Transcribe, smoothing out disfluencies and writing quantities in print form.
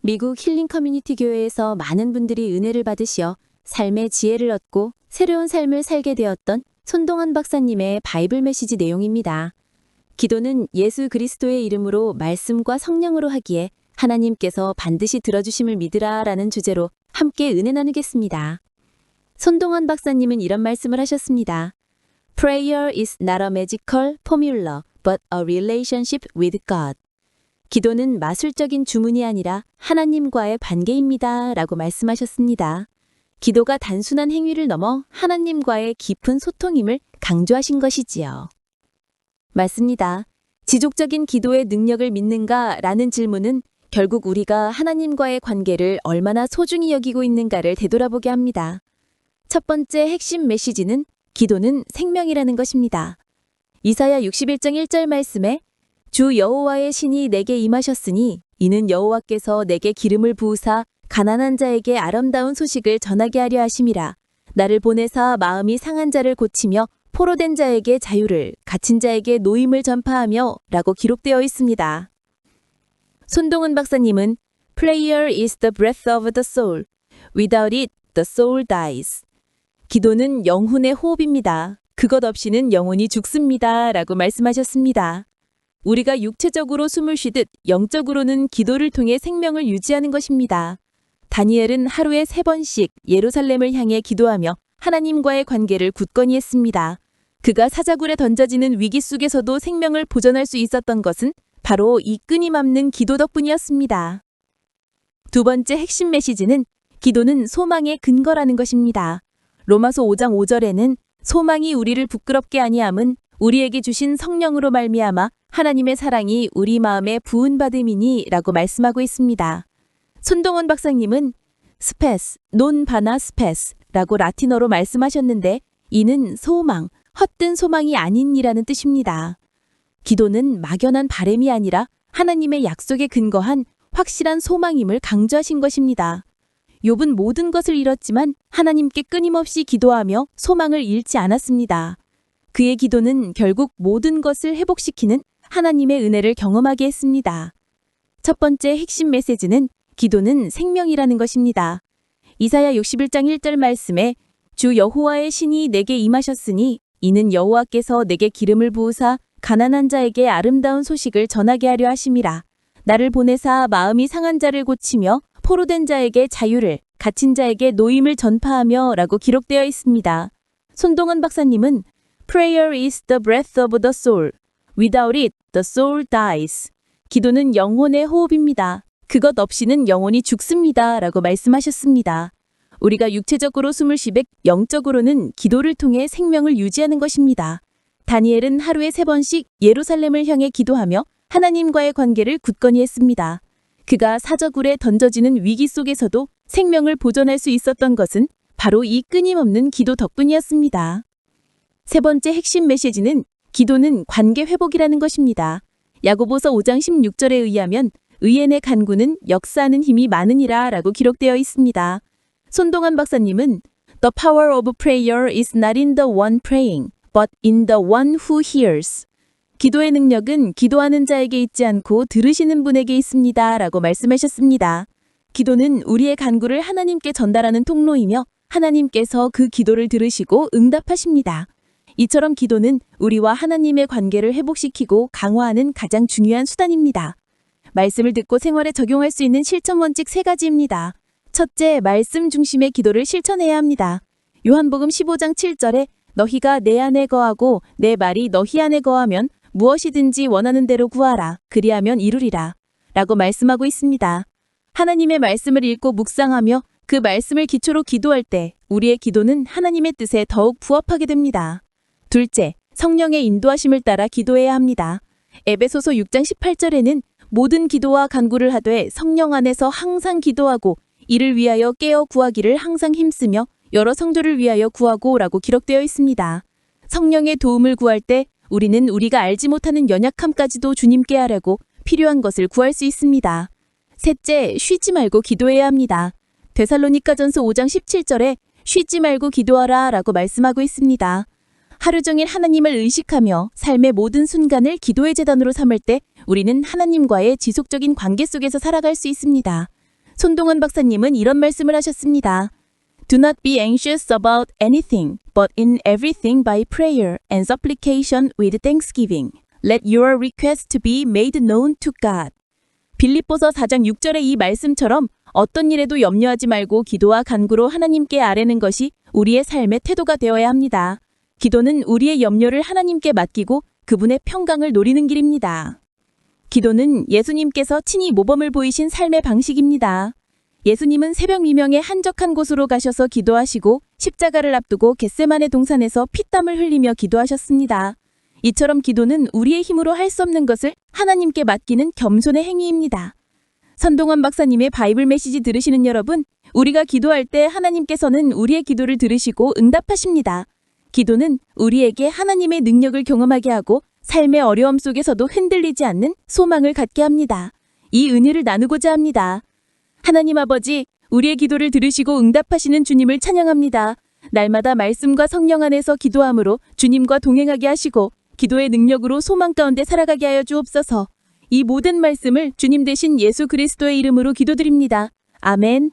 미국 힐링 커뮤니티 교회에서 많은 분들이 은혜를 받으시어 삶의 지혜를 얻고 새로운 삶을 살게 되었던 손동환 박사님의 바이블 메시지 내용입니다. 기도는 예수 그리스도의 이름으로 말씀과 성령으로 하기에 하나님께서 반드시 들어주심을 믿으라 라는 주제로 함께 은혜 나누겠습니다. 손동환 박사님은 이런 말씀을 하셨습니다. Prayer is not a magical formula, but a relationship with God. 기도는 마술적인 주문이 아니라 하나님과의 관계입니다 라고 말씀하셨습니다. 기도가 단순한 행위를 넘어 하나님과의 깊은 소통임을 강조하신 것이지요. 맞습니다. 지속적인 기도의 능력을 믿는가 라는 질문은 결국 우리가 하나님과의 관계를 얼마나 소중히 여기고 있는가를 되돌아보게 합니다. 첫 번째 핵심 메시지는 기도는 생명이라는 것입니다. 이사야 61장 1절 말씀에 주 여호와의 신이 내게 임하셨으니 이는 여호와께서 내게 기름을 부으사 가난한 자에게 아름다운 소식을 전하게 하려 하심이라. 나를 보내사 마음이 상한 자를 고치며 포로된 자에게 자유를, 갇힌 자에게 노임을 전파하며 라고 기록되어 있습니다. 손동은 박사님은 Prayer is the breath of the soul. Without it, the soul dies. 기도는 영혼의 호흡입니다. 그것 없이는 영혼이 죽습니다. 라고 말씀하셨습니다. 우리가 육체적으로 숨을 쉬듯 영적으로는 기도를 통해 생명을 유지하는 것입니다. 다니엘은 하루에 3번씩 예루살렘을 향해 기도하며 하나님과의 관계를 굳건히 했습니다. 그가 사자굴에 던져지는 위기 속에서도 생명을 보존할 수 있었던 것은 바로 이 끊임없는 기도 덕분이었습니다. 두 번째 핵심 메시지는 기도는 소망의 근거라는 것입니다. 로마서 5장 5절에는 소망이 우리를 부끄럽게 아니함은 우리에게 주신 성령으로 말미암아 하나님의 사랑이 우리 마음에 부은받음이니 라고 말씀하고 있습니다. 손동원 박사님은 스페스, 논 바나 스페스 라고 라틴어로 말씀하셨는데 이는 소망, 헛된 소망이 아닌이라는 뜻입니다. 기도는 막연한 바람이 아니라 하나님의 약속에 근거한 확실한 소망임을 강조하신 것입니다. 욥은 모든 것을 잃었지만 하나님께 끊임없이 기도하며 소망을 잃지 않았습니다. 그의 기도는 결국 모든 것을 회복시키는 하나님의 은혜를 경험하게 했습니다. 첫 번째 핵심 메시지는 기도는 생명이라는 것입니다. 이사야 61장 1절 말씀에 주 여호와의 신이 내게 임하셨으니 이는 여호와께서 내게 기름을 부으사 가난한 자에게 아름다운 소식을 전하게 하려 하심이라. 나를 보내사 마음이 상한 자를 고치며 포로된 자에게 자유를, 갇힌 자에게 노임을 전파하며 라고 기록되어 있습니다. 손동은 박사님은 Prayer is the breath of the soul. Without it, the soul dies. 기도는 영혼의 호흡입니다. 그것 없이는 영혼이 죽습니다. 라고 말씀하셨습니다. 우리가 육체적으로 숨을 쉬듯 영적으로는 기도를 통해 생명을 유지하는 것입니다. 다니엘은 하루에 3번씩 예루살렘을 향해 기도하며 하나님과의 관계를 굳건히 했습니다. 그가 사자굴에 던져지는 위기 속에서도 생명을 보존할 수 있었던 것은 바로 이 끊임없는 기도 덕분이었습니다. 세 번째 핵심 메시지는 기도는 관계 회복이라는 것입니다. 야고보서 5장 16절에 의하면 의인의 간구는 역사하는 힘이 많으니라 라고 기록되어 있습니다. 손동환 박사님은 The power of prayer is not in the one praying, but in the one who hears. 기도의 능력은 기도하는 자에게 있지 않고 들으시는 분에게 있습니다. 라고 말씀하셨습니다. 기도는 우리의 간구를 하나님께 전달하는 통로이며 하나님께서 그 기도를 들으시고 응답하십니다. 이처럼 기도는 우리와 하나님의 관계를 회복시키고 강화하는 가장 중요한 수단입니다. 말씀을 듣고 생활에 적용할 수 있는 실천 원칙 3가지입니다. 첫째, 말씀 중심의 기도를 실천해야 합니다. 요한복음 15장 7절에 너희가 내 안에 거하고 내 말이 너희 안에 거하면 무엇이든지 원하는 대로 구하라. 그리하면 이루리라. 라고 말씀하고 있습니다. 하나님의 말씀을 읽고 묵상하며 그 말씀을 기초로 기도할 때 우리의 기도는 하나님의 뜻에 더욱 부합하게 됩니다. 둘째, 성령의 인도하심을 따라 기도해야 합니다. 에베소서 6장 18절에는 모든 기도와 간구를 하되 성령 안에서 항상 기도하고 이를 위하여 깨어 구하기를 항상 힘쓰며 여러 성도를 위하여 구하고 라고 기록되어 있습니다. 성령의 도움을 구할 때 우리는 우리가 알지 못하는 연약함까지도 주님께 하려고 필요한 것을 구할 수 있습니다. 셋째, 쉬지 말고 기도해야 합니다. 데살로니가전서 5장 17절에 쉬지 말고 기도하라 라고 말씀하고 있습니다. 하루 종일 하나님을 의식하며 삶의 모든 순간을 기도의 재단으로 삼을 때 우리는 하나님과의 지속적인 관계 속에서 살아갈 수 있습니다. 손동원 박사님은 이런 말씀을 하셨습니다. Do not be anxious about anything, but in everything by prayer and supplication with thanksgiving. Let your request be made known to God. 빌립보서 4장 6절의 이 말씀처럼 어떤 일에도 염려하지 말고 기도와 간구로 하나님께 아뢰는 것이 우리의 삶의 태도가 되어야 합니다. 기도는 우리의 염려를 하나님께 맡기고 그분의 평강을 노리는 길입니다. 기도는 예수님께서 친히 모범을 보이신 삶의 방식입니다. 예수님은 새벽 미명에 한적한 곳으로 가셔서 기도하시고 십자가를 앞두고 겟세마네 동산에서 피땀을 흘리며 기도하셨습니다. 이처럼 기도는 우리의 힘으로 할 수 없는 것을 하나님께 맡기는 겸손의 행위입니다. 선동원 박사님의 바이블 메시지 들으시는 여러분, 우리가 기도할 때 하나님께서는 우리의 기도를 들으시고 응답하십니다. 기도는 우리에게 하나님의 능력을 경험하게 하고 삶의 어려움 속에서도 흔들리지 않는 소망을 갖게 합니다. 이 은혜를 나누고자 합니다. 하나님 아버지, 우리의 기도를 들으시고 응답하시는 주님을 찬양합니다. 날마다 말씀과 성령 안에서 기도함으로 주님과 동행하게 하시고 기도의 능력으로 소망 가운데 살아가게 하여 주옵소서. 이 모든 말씀을 주님 되신 예수 그리스도의 이름으로 기도드립니다. 아멘.